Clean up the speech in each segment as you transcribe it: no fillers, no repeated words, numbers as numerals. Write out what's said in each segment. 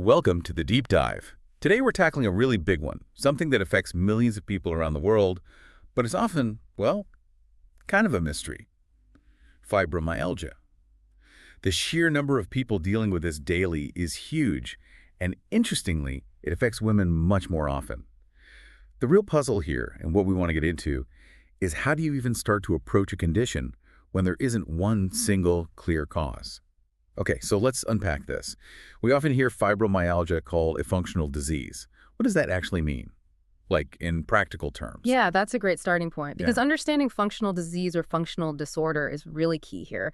Welcome to the Deep Dive. Today we're tackling a really big one, something that affects millions of people around the world, but is often, well, kind of a mystery. Fibromyalgia. The sheer number of people dealing with this daily is huge, and interestingly, it affects women much more often. The real puzzle here, and what we want to get into, is how do you even start to approach a condition when there isn't one single clear cause? Okay, so let's unpack this. We often hear fibromyalgia called a functional disease. What does that actually mean? Like in practical terms? Yeah, that's a great starting point because Yeah. understanding functional disease or functional disorder is really key here.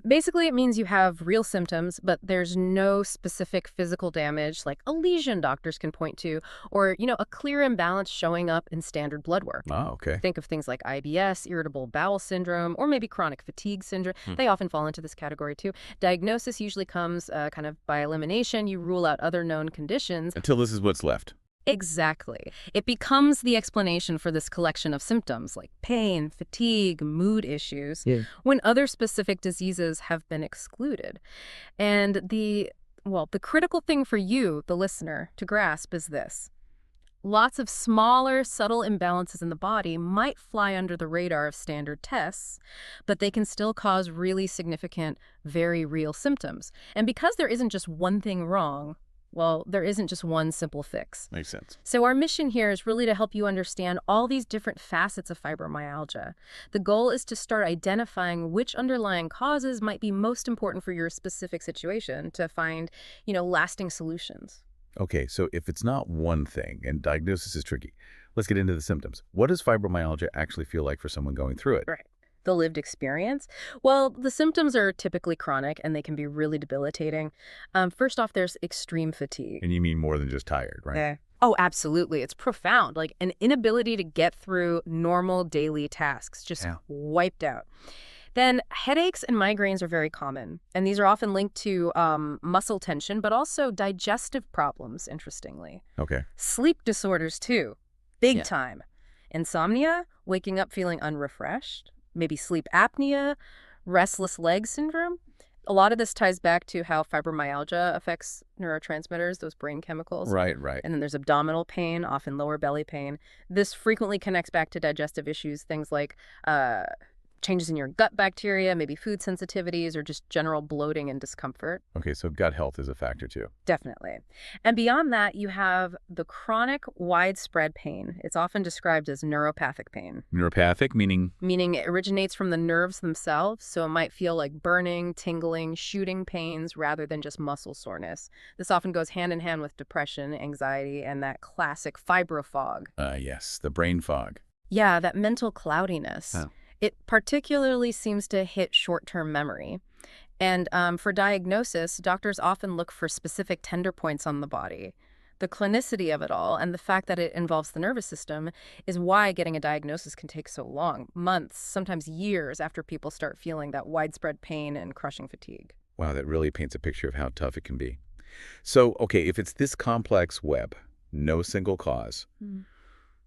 Basically, it means you have real symptoms, but there's no specific physical damage like a lesion doctors can point to or, a clear imbalance showing up in standard blood work. Ah, okay. Think of things like IBS, irritable bowel syndrome, or maybe chronic fatigue syndrome. They often fall into this category too. Diagnosis usually comes kind of by elimination. You rule out other known conditions. Until this is what's left. Exactly. It becomes the explanation for this collection of symptoms like pain, fatigue, mood issues, when other specific diseases have been excluded. And the critical thing for you, the listener, to grasp is this. Lots of smaller, subtle imbalances in the body might fly under the radar of standard tests, but they can still cause really significant, very real symptoms. And because there isn't just one thing wrong, there isn't just one simple fix. Makes sense. So our mission here is really to help you understand all these different facets of fibromyalgia. The goal is to start identifying which underlying causes might be most important for your specific situation to find, lasting solutions. Okay, so if it's not one thing, and diagnosis is tricky, let's get into the symptoms. What does fibromyalgia actually feel like for someone going through it? Right. The lived experience? Well, the symptoms are typically chronic and they can be really debilitating. First off, there's extreme fatigue. And you mean more than just tired, right? Yeah. Oh, absolutely. It's profound, like an inability to get through normal daily tasks, just wiped out. Then headaches and migraines are very common, and these are often linked to muscle tension, but also digestive problems, interestingly. Okay. Sleep disorders, too. Big time. Insomnia, waking up feeling unrefreshed, maybe sleep apnea, restless leg syndrome. A lot of this ties back to how fibromyalgia affects neurotransmitters, those brain chemicals. Right. And then there's abdominal pain, often lower belly pain. This frequently connects back to digestive issues, things like changes in your gut bacteria, maybe food sensitivities, or just general bloating and discomfort. Okay, so gut health is a factor too. Definitely. And beyond that, you have the chronic widespread pain. It's often described as neuropathic pain. Neuropathic, meaning? Meaning it originates from the nerves themselves, so it might feel like burning, tingling, shooting pains rather than just muscle soreness. This often goes hand in hand with depression, anxiety, and that classic fibro fog. Yes, the brain fog. Yeah, that mental cloudiness. Oh. It particularly seems to hit short-term memory. And for diagnosis, doctors often look for specific tender points on the body. The clinicity of it all and the fact that it involves the nervous system is why getting a diagnosis can take so long, months, sometimes years after people start feeling that widespread pain and crushing fatigue. Wow, that really paints a picture of how tough it can be. So, okay, if it's this complex web, no single cause,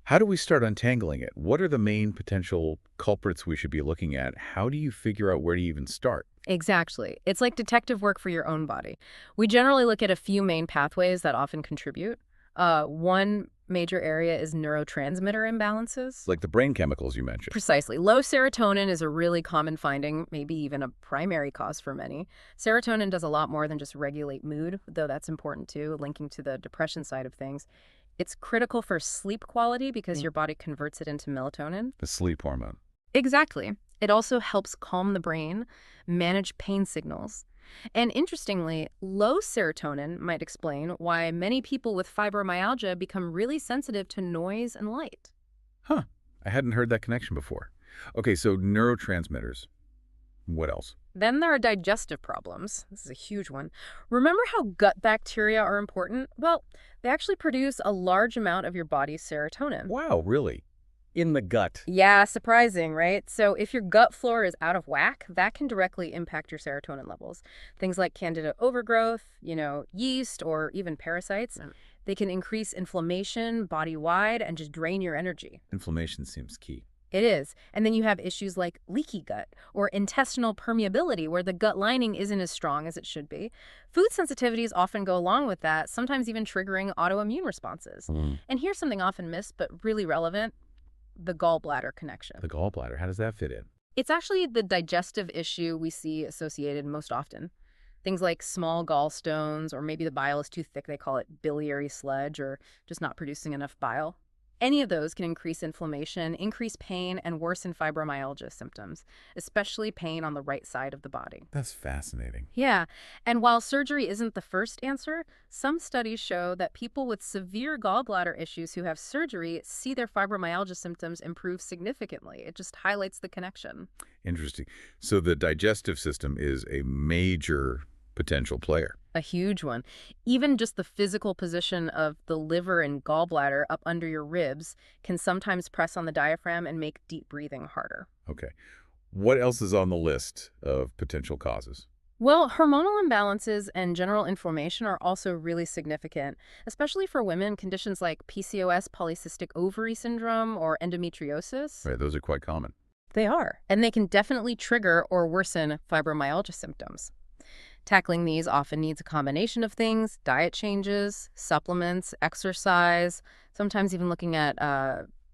how do we start untangling it? What are the main potential culprits we should be looking at? How do you figure out where to even start? Exactly. It's like detective work for your own body. We generally look at a few main pathways that often contribute. One major area is neurotransmitter imbalances. Like the brain chemicals you mentioned. Precisely. Low serotonin is a really common finding, maybe even a primary cause for many. Serotonin does a lot more than just regulate mood, though that's important too, linking to the depression side of things. It's critical for sleep quality because your body converts it into melatonin. The sleep hormone. Exactly. It also helps calm the brain, manage pain signals. And interestingly, low serotonin might explain why many people with fibromyalgia become really sensitive to noise and light. Huh. I hadn't heard that connection before. Okay, so neurotransmitters. What else? Then there are digestive problems. This is a huge one. Remember how gut bacteria are important? Well, they actually produce a large amount of your body's serotonin. Wow, really? In the gut. Yeah, surprising, right? So if your gut flora is out of whack, that can directly impact your serotonin levels. Things like candida overgrowth, yeast, or even parasites. They can increase inflammation body-wide and just drain your energy. Inflammation seems key. It is. And then you have issues like leaky gut or intestinal permeability, where the gut lining isn't as strong as it should be. Food sensitivities often go along with that, sometimes even triggering autoimmune responses. Mm. And here's something often missed, but really relevant: the gallbladder connection. The gallbladder, how does that fit in? It's actually the digestive issue we see associated most often. Things like small gallstones, or maybe the bile is too thick, they call it biliary sludge, or just not producing enough bile. Any of those can increase inflammation, increase pain, and worsen fibromyalgia symptoms, especially pain on the right side of the body. That's fascinating. Yeah, and while surgery isn't the first answer, some studies show that people with severe gallbladder issues who have surgery see their fibromyalgia symptoms improve significantly. It just highlights the connection. Interesting. So the digestive system is a major potential player. A huge one. Even just the physical position of the liver and gallbladder up under your ribs can sometimes press on the diaphragm and make deep breathing harder. Okay. What else is on the list of potential causes? Well, hormonal imbalances and general inflammation are also really significant, especially for women. Conditions like PCOS, polycystic ovary syndrome, or endometriosis. Right, those are quite common. They are, and they can definitely trigger or worsen fibromyalgia symptoms. Tackling these often needs a combination of things: diet changes, supplements, exercise, sometimes even looking at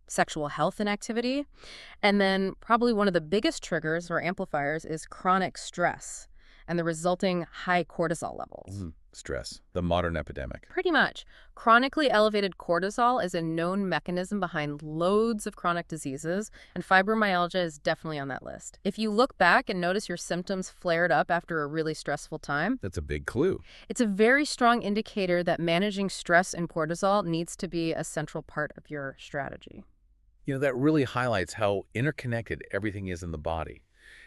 sexual health and activity. And then probably one of the biggest triggers or amplifiers is chronic stress and the resulting high cortisol levels. Stress, the modern epidemic. Pretty much. Chronically elevated cortisol is a known mechanism behind loads of chronic diseases, and fibromyalgia is definitely on that list. If you look back and notice your symptoms flared up after a really stressful time, That's a big clue. it's a very strong indicator that managing stress and cortisol needs to be a central part of your strategy. You know, that really highlights how interconnected everything is in the body.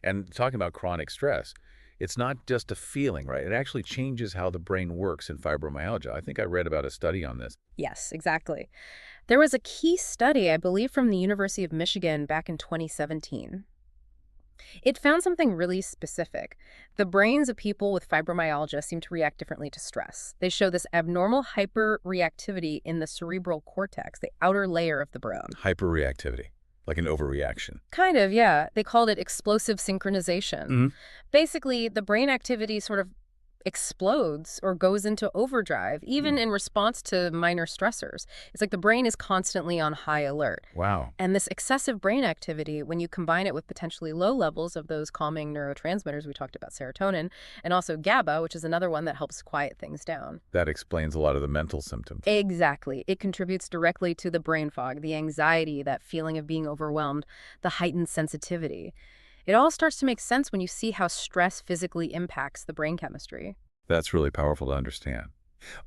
And talking about chronic stress, it's not just a feeling, right? It actually changes how the brain works in fibromyalgia. I think I read about a study on this. Yes, exactly. There was a key study, I believe, from the University of Michigan back in 2017. It found something really specific. The brains of people with fibromyalgia seem to react differently to stress. They show this abnormal hyperreactivity in the cerebral cortex, the outer layer of the brain. Hyperreactivity, like an overreaction. Kind of, yeah. They called it explosive synchronization. Basically, the brain activity sort of explodes or goes into overdrive, even in response to minor stressors. It's like the brain is constantly on high alert. Wow. And this excessive brain activity, when you combine it with potentially low levels of those calming neurotransmitters, we talked about serotonin, and also GABA, which is another one that helps quiet things down. That explains a lot of the mental symptoms. Exactly. It contributes directly to the brain fog, the anxiety, that feeling of being overwhelmed, the heightened sensitivity. It all starts to make sense when you see how stress physically impacts the brain chemistry. That's really powerful to understand.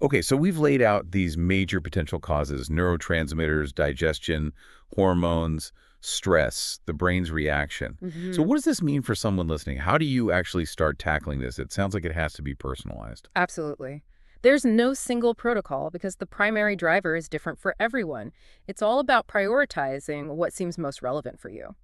Okay, so we've laid out these major potential causes: neurotransmitters, digestion, hormones, stress, the brain's reaction. So what does this mean for someone listening? How do you actually start tackling this? It sounds like it has to be personalized. Absolutely. There's no single protocol because the primary driver is different for everyone. It's all about prioritizing what seems most relevant for you.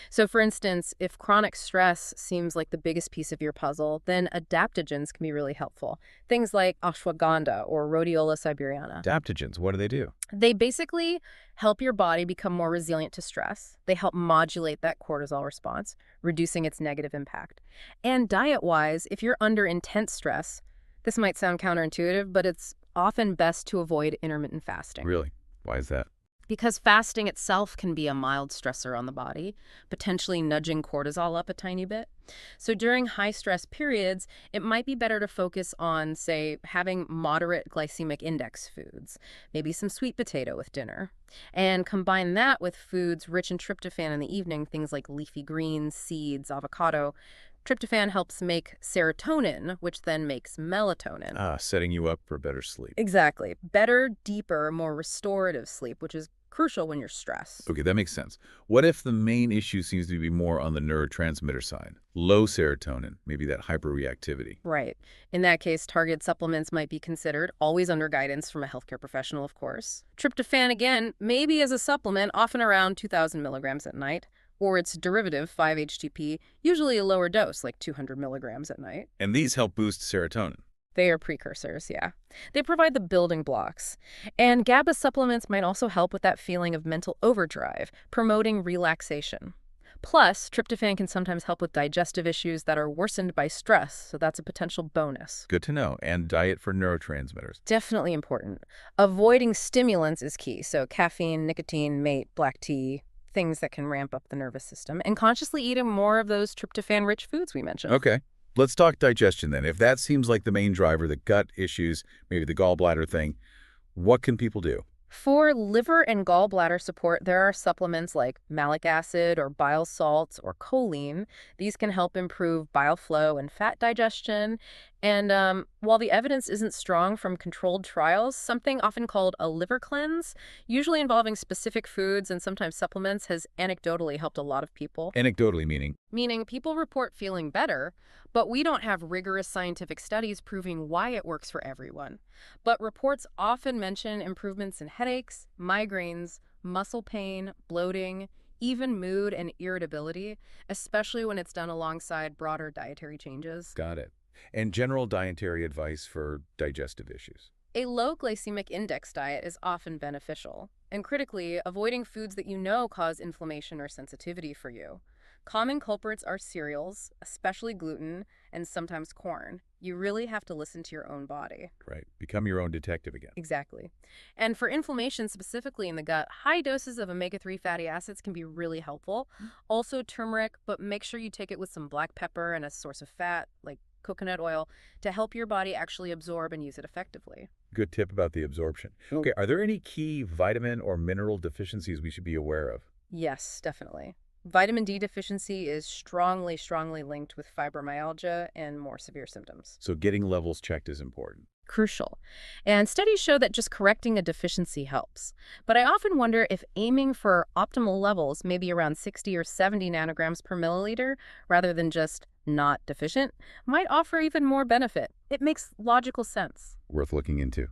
So for instance, if chronic stress seems like the biggest piece of your puzzle, then adaptogens can be really helpful. Things like ashwagandha or rhodiola siberiana. Adaptogens, what do they do? They basically help your body become more resilient to stress. They help modulate that cortisol response, reducing its negative impact. And diet-wise, if you're under intense stress, this might sound counterintuitive, but it's often best to avoid intermittent fasting. Really? Why is that? Because fasting itself can be a mild stressor on the body, potentially nudging cortisol up a tiny bit. So during high-stress periods, it might be better to focus on, say, having moderate glycemic index foods, maybe some sweet potato with dinner, and combine that with foods rich in tryptophan in the evening, things like leafy greens, seeds, avocado. Tryptophan helps make serotonin, which then makes melatonin. Setting you up for better sleep. Exactly. Better, deeper, more restorative sleep, which is crucial when you're stressed. Okay, that makes sense. What if the main issue seems to be more on the neurotransmitter side? Low serotonin, maybe that hyperreactivity. Right. In that case, targeted supplements might be considered, always under guidance from a healthcare professional, of course. Tryptophan, again, maybe as a supplement, often around 2,000 milligrams at night, or its derivative, 5-HTP, usually a lower dose, like 200 milligrams at night. And these help boost serotonin. They are precursors, yeah. They provide the building blocks. And GABA supplements might also help with that feeling of mental overdrive, promoting relaxation. Plus, tryptophan can sometimes help with digestive issues that are worsened by stress, so that's a potential bonus. Good to know. And diet for neurotransmitters. Definitely important. Avoiding stimulants is key, so caffeine, nicotine, mate, black tea, things that can ramp up the nervous system, and consciously eating more of those tryptophan-rich foods we mentioned. Okay. Let's talk digestion then. If that seems like the main driver, the gut issues, maybe the gallbladder thing, what can people do? For liver and gallbladder support, there are supplements like malic acid or bile salts or choline. These can help improve bile flow and fat digestion. And while the evidence isn't strong from controlled trials, something often called a liver cleanse, usually involving specific foods and sometimes supplements, has anecdotally helped a lot of people. Anecdotally meaning? Meaning people report feeling better, but we don't have rigorous scientific studies proving why it works for everyone. But reports often mention improvements in headaches, migraines, muscle pain, bloating, even mood and irritability, especially when it's done alongside broader dietary changes. Got it. And general dietary advice for digestive issues. A low glycemic index diet is often beneficial, and critically, avoiding foods that you know cause inflammation or sensitivity for you. Common culprits are cereals, especially gluten, and sometimes corn. You really have to listen to your own body. Right. Become your own detective again. Exactly. And for inflammation, specifically in the gut, high doses of omega-3 fatty acids can be really helpful. Also turmeric, but make sure you take it with some black pepper and a source of fat, like coconut oil, to help your body actually absorb and use it effectively. Good tip about the absorption. Okay, are there any key vitamin or mineral deficiencies we should be aware of? Yes, definitely. Vitamin D deficiency is strongly linked with fibromyalgia and more severe symptoms. So getting levels checked is important. Crucial. And studies show that just correcting a deficiency helps. But I often wonder if aiming for optimal levels, maybe around 60 or 70 nanograms per milliliter, rather than just not deficient, might offer even more benefit. It makes logical sense. Worth looking into.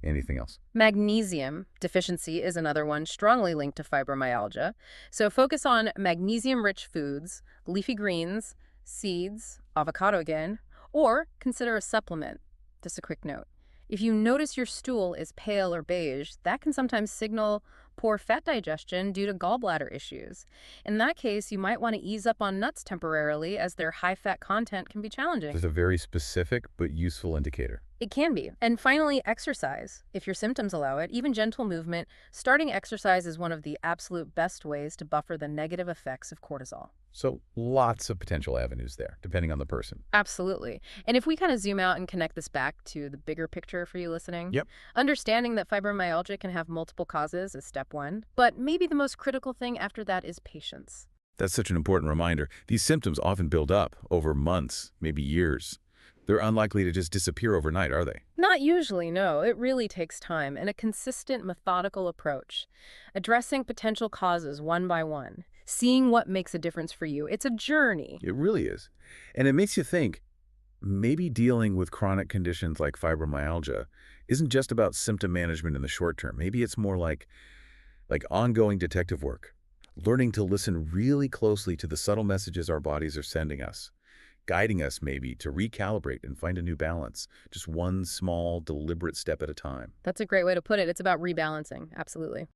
Anything else? Magnesium deficiency is another one strongly linked to fibromyalgia. So focus on magnesium-rich foods, leafy greens, seeds, avocado again, or consider a supplement. Just a quick note. If you notice your stool is pale or beige, that can sometimes signal poor fat digestion due to gallbladder issues. In that case, you might want to ease up on nuts temporarily, as their high-fat content can be challenging. That's a very specific but useful indicator. It can be. And finally, exercise. If your symptoms allow it, even gentle movement, starting exercise is one of the absolute best ways to buffer the negative effects of cortisol. So lots of potential avenues there, depending on the person. Absolutely. And if we kind of zoom out and connect this back to the bigger picture for you listening, Yep. understanding that fibromyalgia can have multiple causes is step one. But maybe the most critical thing after that is patience. That's such an important reminder. These symptoms often build up over months, maybe years. They're unlikely to just disappear overnight, are they? Not usually, no. It really takes time and a consistent, methodical approach. Addressing potential causes one by one. Seeing what makes a difference for you. It's a journey. It really is. And it makes you think, maybe dealing with chronic conditions like fibromyalgia isn't just about symptom management in the short term. Maybe it's more like ongoing detective work, learning to listen really closely to the subtle messages our bodies are sending us, guiding us maybe to recalibrate and find a new balance, just one small, deliberate step at a time. That's a great way to put it. It's about rebalancing. Absolutely.